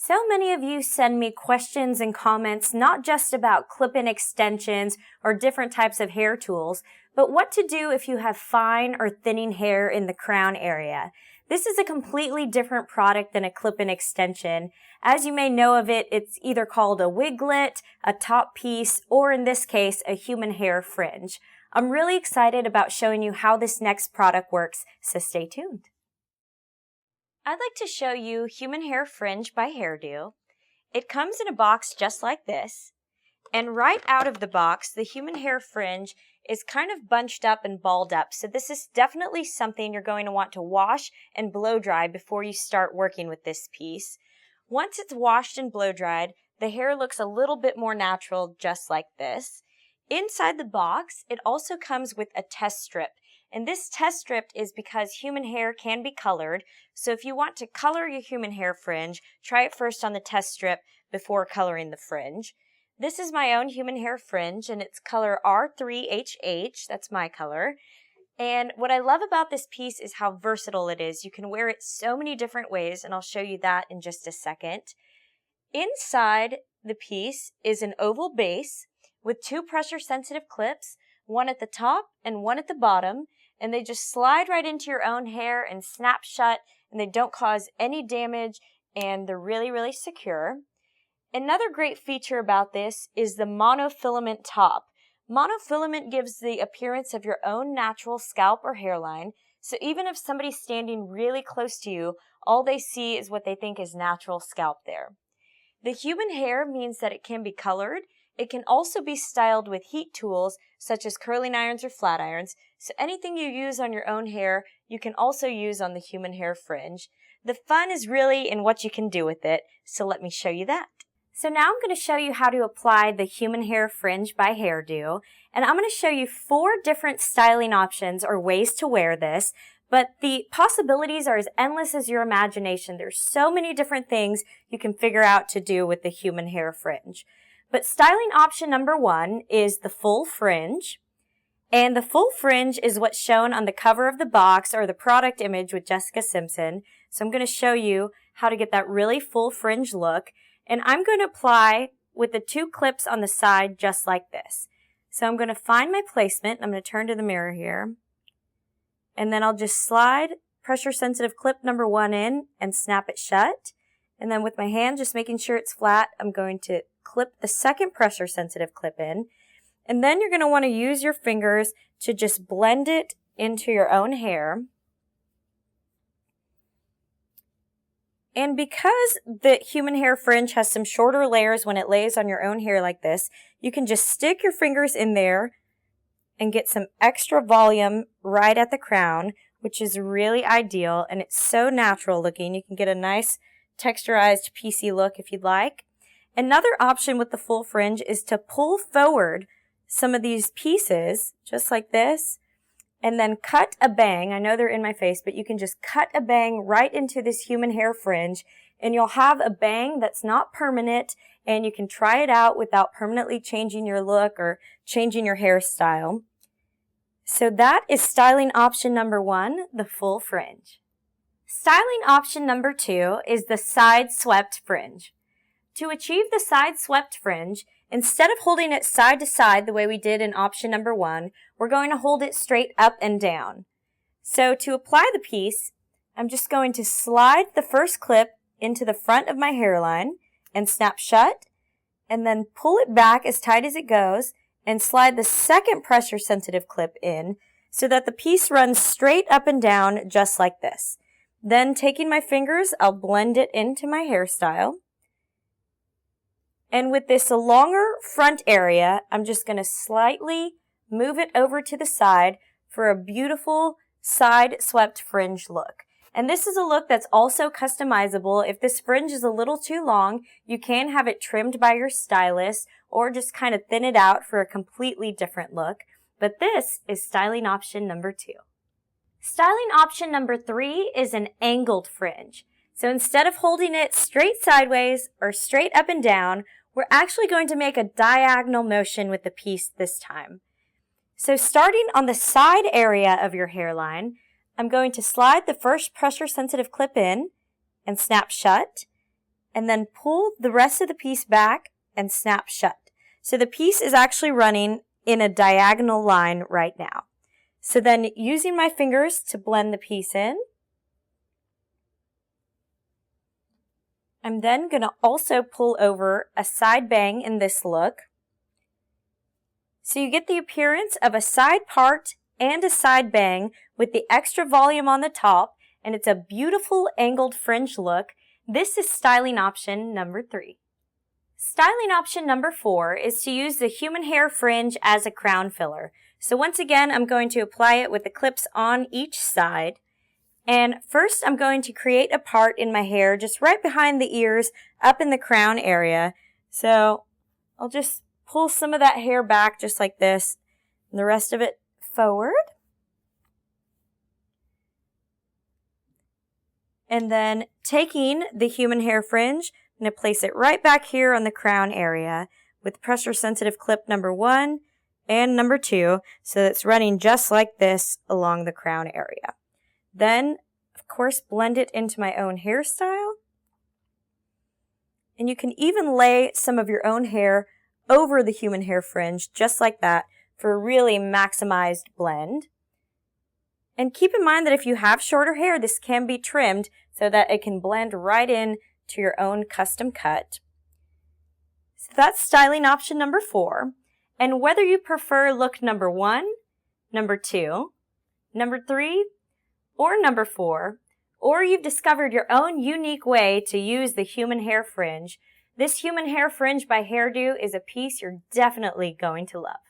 So many of you send me questions and comments not just about clip-in extensions or different types of hair tools, but what to do if you have fine or thinning hair in the crown area. This is a completely different product than a clip-in extension. As you may know of it, it's either called a wiglet, a top piece, or in this case, a human hair fringe. I'm really excited about showing you how this next product works, so stay tuned. I'd like to show you Human Hair Fringe by Hairdo. It comes in a box just like this, and right out of the box, the Human Hair Fringe is kind of bunched up and balled up, so this is definitely something you're going to want to wash and blow dry before you start working with this piece. Once it's washed and blow dried, the hair looks a little bit more natural just like this. Inside the box, it also comes with a test strip. And this test strip is because human hair can be colored, so if you want to color your human hair fringe, try it first on the test strip before coloring the fringe. This is my own human hair fringe, and it's color R3HH, that's my color. And what I love about this piece is how versatile it is. You can wear it so many different ways, and I'll show you that in just a second. Inside the piece is an oval base with two pressure-sensitive clips, one at the top and one at the bottom, and they just slide right into your own hair and snap shut, and they don't cause any damage, and they're really, really secure. Another great feature about this is the monofilament top. Monofilament gives the appearance of your own natural scalp or hairline, so even if somebody's standing really close to you, all they see is what they think is natural scalp there. The human hair means that it can be colored. It can also be styled with heat tools such as curling irons or flat irons, so anything you use on your own hair, you can also use on the human hair fringe. The fun is really in what you can do with it, so let me show you that. So now I'm going to show you how to apply the human hair fringe by Hairdo, and I'm going to show you 4 different styling options or ways to wear this, but the possibilities are as endless as your imagination. There's so many different things you can figure out to do with the human hair fringe. But styling option number 1 is the full fringe. And the full fringe is what's shown on the cover of the box or the product image with Jessica Simpson. So I'm going to show you how to get that really full fringe look. And I'm going to apply with the 2 clips on the side just like this. So I'm going to find my placement. I'm going to turn to the mirror here. And then I'll just slide pressure sensitive clip number 1 in and snap it shut. And then with my hand just making sure it's flat, I'm going to clip the second pressure sensitive clip in, and then you're going to want to use your fingers to just blend it into your own hair. And because the human hair fringe has some shorter layers when it lays on your own hair like this, you can just stick your fingers in there and get some extra volume right at the crown, which is really ideal, and it's so natural looking. You can get a nice texturized piecey look if you'd like. Another option with the full fringe is to pull forward some of these pieces, just like this, and then cut a bang. I know they're in my face, but you can just cut a bang right into this human hair fringe, and you'll have a bang that's not permanent, and you can try it out without permanently changing your look or changing your hairstyle. So that is styling option number 1, the full fringe. Styling option number 2 is the side swept fringe. To achieve the side swept fringe, instead of holding it side to side the way we did in option number 1, we're going to hold it straight up and down. So to apply the piece, I'm just going to slide the first clip into the front of my hairline and snap shut, and then pull it back as tight as it goes and slide the second pressure sensitive clip in so that the piece runs straight up and down just like this. Then taking my fingers, I'll blend it into my hairstyle. And with this longer front area, I'm just going to slightly move it over to the side for a beautiful side swept fringe look. And this is a look that's also customizable. If this fringe is a little too long, you can have it trimmed by your stylist or just kind of thin it out for a completely different look. But this is styling option number 2. Styling option number 3 is an angled fringe. So instead of holding it straight sideways or straight up and down, we're actually going to make a diagonal motion with the piece this time. So starting on the side area of your hairline, I'm going to slide the first pressure sensitive clip in and snap shut. and then pull the rest of the piece back and snap shut. So the piece is actually running in a diagonal line right now. So then using my fingers to blend the piece in, I'm then going to also pull over a side bang in this look. So you get the appearance of a side part and a side bang with the extra volume on the top, and it's a beautiful angled fringe look. This is styling option number 3. Styling option number 4 is to use the human hair fringe as a crown filler. So once again, I'm going to apply it with the clips on each side. And first, I'm going to create a part in my hair just right behind the ears, up in the crown area. So I'll just pull some of that hair back just like this, and the rest of it forward. And then taking the human hair fringe, I'm going to place it right back here on the crown area with pressure sensitive clip number 1 and number 2, so it's running just like this along the crown area. Then, of course, blend it into my own hairstyle. And you can even lay some of your own hair over the human hair fringe, just like that, for a really maximized blend. And keep in mind that if you have shorter hair, this can be trimmed so that it can blend right in to your own custom cut. So that's styling option number 4. And whether you prefer look number 1, number 2, number 3, or number 4, or you've discovered your own unique way to use the human hair fringe, this human hair fringe by Hairdo is a piece you're definitely going to love.